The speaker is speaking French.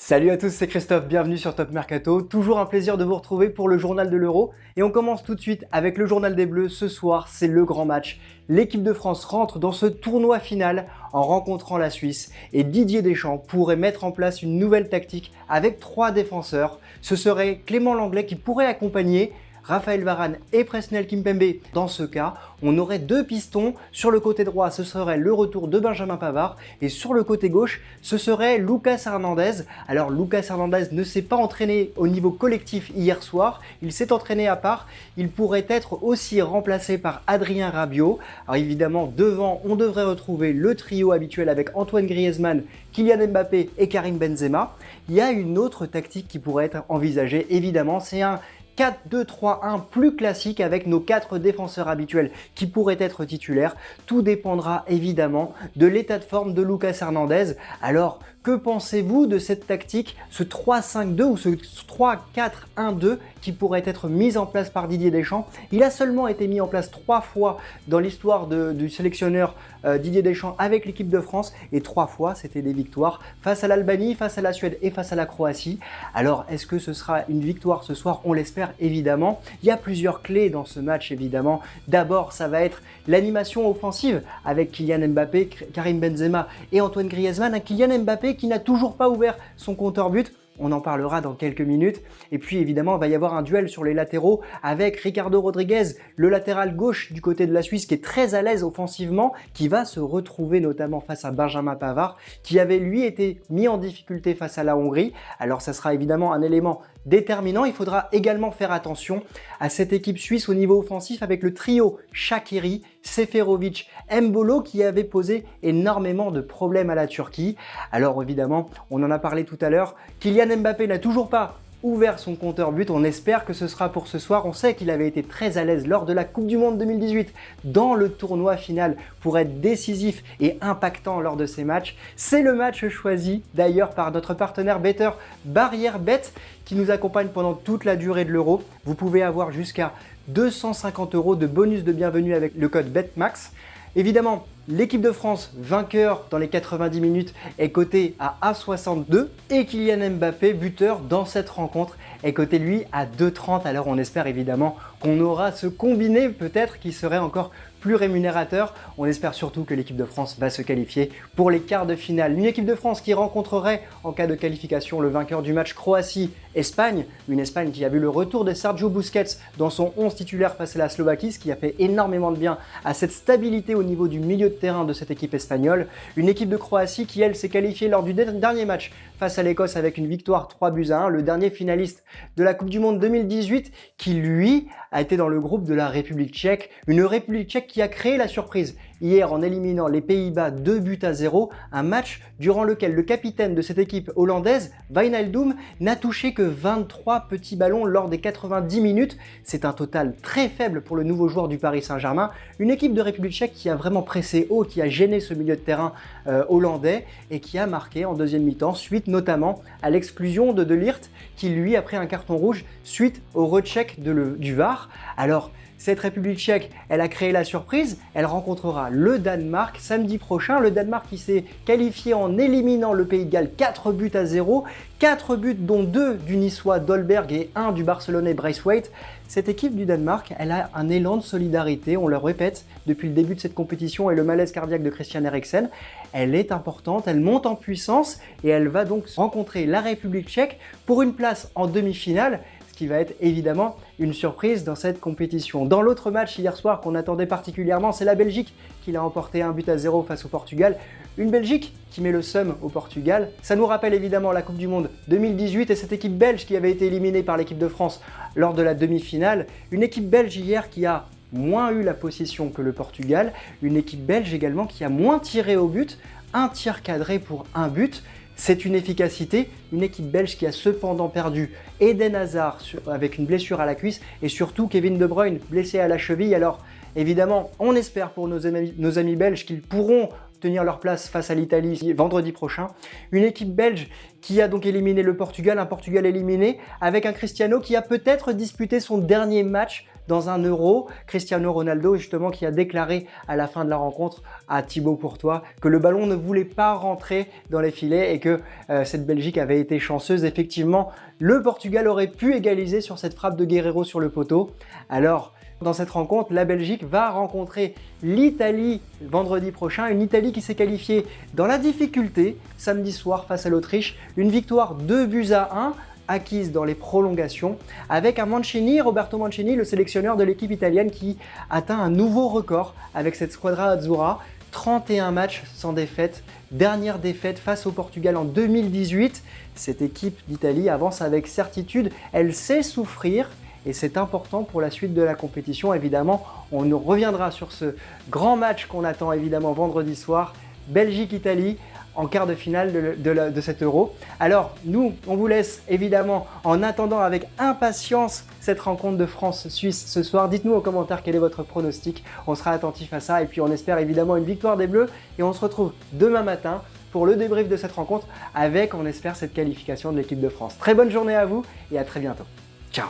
Salut à tous, c'est Christophe, bienvenue sur Top Mercato. Toujours un plaisir de vous retrouver pour le journal de l'Euro. Et on commence tout de suite avec le journal des Bleus. Ce soir, c'est le grand match. L'équipe de France rentre dans ce tournoi final en rencontrant la Suisse. Et Didier Deschamps pourrait mettre en place une nouvelle tactique avec 3 défenseurs. Ce serait Clément Lenglet qui pourrait accompagner Raphaël Varane et Presnel Kimpembe. Dans ce cas, on aurait 2 pistons. Sur le côté droit, ce serait le retour de Benjamin Pavard et sur le côté gauche, ce serait Lucas Hernandez. Alors Lucas Hernandez ne s'est pas entraîné au niveau collectif hier soir, il s'est entraîné à part. Il pourrait être aussi remplacé par Adrien Rabiot. Alors évidemment, devant, on devrait retrouver le trio habituel avec Antoine Griezmann, Kylian Mbappé et Karim Benzema. Il y a une autre tactique qui pourrait être envisagée, évidemment, c'est un 4-2-3-1 plus classique avec nos 4 défenseurs habituels qui pourraient être titulaires. Tout dépendra évidemment de l'état de forme de Lucas Hernandez. Alors, que pensez-vous de cette tactique, ce 3-5-2 ou ce 3-4-1-2 qui pourrait être mis en place par Didier Deschamps? Il a seulement été mis en place 3 fois dans l'histoire du sélectionneur Didier Deschamps avec l'équipe de France et 3 fois c'était des victoires face à l'Albanie, face à la Suède et face à la Croatie. Alors est-ce que ce sera une victoire ce soir? On l'espère évidemment. Il y a plusieurs clés dans ce match évidemment. D'abord ça va être l'animation offensive avec Kylian Mbappé, Karim Benzema et Antoine Griezmann. Un Kylian Mbappé qui n'a toujours pas ouvert son compteur but. On en parlera dans quelques minutes. Et puis évidemment, il va y avoir un duel sur les latéraux avec Ricardo Rodriguez, le latéral gauche du côté de la Suisse qui est très à l'aise offensivement, qui va se retrouver notamment face à Benjamin Pavard, qui avait lui été mis en difficulté face à la Hongrie. Alors ça sera évidemment un élément déterminant. Il faudra également faire attention à cette équipe suisse au niveau offensif avec le trio Shaqiri, Seferovic, Mbolo qui avait posé énormément de problèmes à la Turquie. Alors évidemment, on en a parlé tout à l'heure, Kylian Mbappé n'a toujours pas ouvert son compteur but, on espère que ce sera pour ce soir. On sait qu'il avait été très à l'aise lors de la Coupe du Monde 2018 dans le tournoi final pour être décisif et impactant lors de ces matchs. C'est le match choisi d'ailleurs par notre partenaire Better Barrière Bet qui nous accompagne pendant toute la durée de l'Euro. Vous pouvez avoir jusqu'à 250 € de bonus de bienvenue avec le code BETMAX. Évidemment, l'équipe de France, vainqueur dans les 90 minutes, est coté à 1,62 et Kylian Mbappé, buteur dans cette rencontre, est coté lui à 2,30. Alors on espère évidemment qu'on aura ce combiné peut-être qui serait encore plus rémunérateur. On espère surtout que l'équipe de France va se qualifier pour les quarts de finale. Une équipe de France qui rencontrerait en cas de qualification le vainqueur du match Croatie-Espagne. Une Espagne qui a vu le retour de Sergio Busquets dans son 11 titulaire face à la Slovaquie, ce qui a fait énormément de bien à cette stabilité au niveau du milieu de terrain de cette équipe espagnole. Une équipe de Croatie qui, elle, s'est qualifiée lors du dernier match face à l'Écosse avec une victoire 3-1, le dernier finaliste de la Coupe du Monde 2018 qui, lui, a été dans le groupe de la République tchèque. Une République tchèque qui a créé la surprise hier en éliminant les Pays-Bas 2-0, un match durant lequel le capitaine de cette équipe hollandaise, Wijnaldum, n'a touché que 23 petits ballons lors des 90 minutes. C'est un total très faible pour le nouveau joueur du Paris Saint-Germain. Une équipe de République tchèque qui a vraiment pressé haut, qui a gêné ce milieu de terrain hollandais et qui a marqué en deuxième mi-temps, suite notamment à l'exclusion de De Ligt, qui lui a pris un carton rouge suite au recheck du VAR. Alors, cette République tchèque, elle a créé la surprise, elle rencontrera le Danemark samedi prochain. Le Danemark qui s'est qualifié en éliminant le Pays de Galles 4-0, 4 buts dont 2 du Niçois Dolberg et 1 du Barcelonais Braithwaite. Cette équipe du Danemark, elle a un élan de solidarité, on le répète depuis le début de cette compétition et le malaise cardiaque de Christian Eriksen. Elle est importante, elle monte en puissance et elle va donc rencontrer la République tchèque pour une place en demi-finale, ce qui va être évidemment une surprise dans cette compétition. Dans l'autre match hier soir qu'on attendait particulièrement, c'est la Belgique qui l'a emporté 1-0 face au Portugal. Une Belgique qui met le seum au Portugal. Ça nous rappelle évidemment la Coupe du Monde 2018 et cette équipe belge qui avait été éliminée par l'équipe de France lors de la demi-finale. Une équipe belge hier qui a moins eu la possession que le Portugal. Une équipe belge également qui a moins tiré au but, un tir cadré pour un but. C'est une efficacité, une équipe belge qui a cependant perdu Eden Hazard avec une blessure à la cuisse et surtout Kevin De Bruyne blessé à la cheville. Alors évidemment, on espère pour nos amis belges qu'ils pourront tenir leur place face à l'Italie vendredi prochain. Une équipe belge qui a donc éliminé le Portugal, un Portugal éliminé avec un Cristiano qui a peut-être disputé son dernier match dans un Euro. Cristiano Ronaldo, justement, qui a déclaré à la fin de la rencontre à Thibaut Courtois que le ballon ne voulait pas rentrer dans les filets et que cette Belgique avait été chanceuse. Effectivement, le Portugal aurait pu égaliser sur cette frappe de Guerreiro sur le poteau. Alors, dans cette rencontre, la Belgique va rencontrer l'Italie vendredi prochain, une Italie qui s'est qualifiée dans la difficulté samedi soir face à l'Autriche, une victoire 2-1 acquise dans les prolongations avec un Mancini, Roberto Mancini, le sélectionneur de l'équipe italienne qui atteint un nouveau record avec cette Squadra Azzurra, 31 matchs sans défaite, dernière défaite face au Portugal en 2018. Cette équipe d'Italie avance avec certitude, elle sait souffrir. Et c'est important pour la suite de la compétition. Évidemment, on reviendra sur ce grand match qu'on attend évidemment vendredi soir, Belgique-Italie, en quart de finale de cet Euro. Alors, nous, on vous laisse évidemment en attendant avec impatience cette rencontre de France-Suisse ce soir. Dites-nous en commentaire quel est votre pronostic. On sera attentif à ça et puis on espère évidemment une victoire des Bleus. Et on se retrouve demain matin pour le débrief de cette rencontre avec, on espère, cette qualification de l'équipe de France. Très bonne journée à vous et à très bientôt. Ciao!